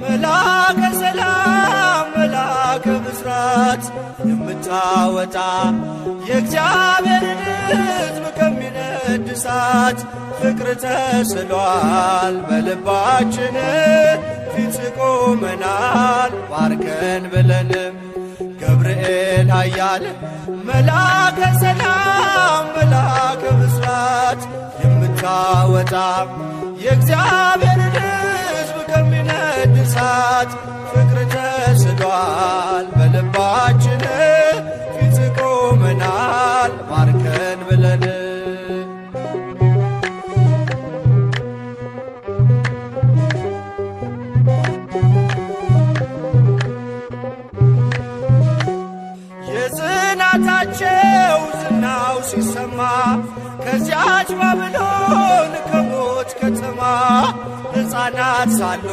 መላከ ሰላም መላከ ብስራት የምታወጣ የእግዚአብሔርን ሕዝብ ከሚነድ እሳት ፍቅር ተስሏል በልባችን ፊት ቆመናል ባርከን ብለንም ገብርኤል ኃያል መላከ ሰላም መላከ ብስራት የምታወጣ የእግዚአብሔርን ሕዝብ ከሚነድ እሳት ፍቅር ተስሏል በልባችን ፊት ቆመናል ባርከን ብለን የጽናታቸው ዝናው ሲሰማ ከዚያች ባቢሎን ከሞት ከተማ ሕፃናት ሳሉ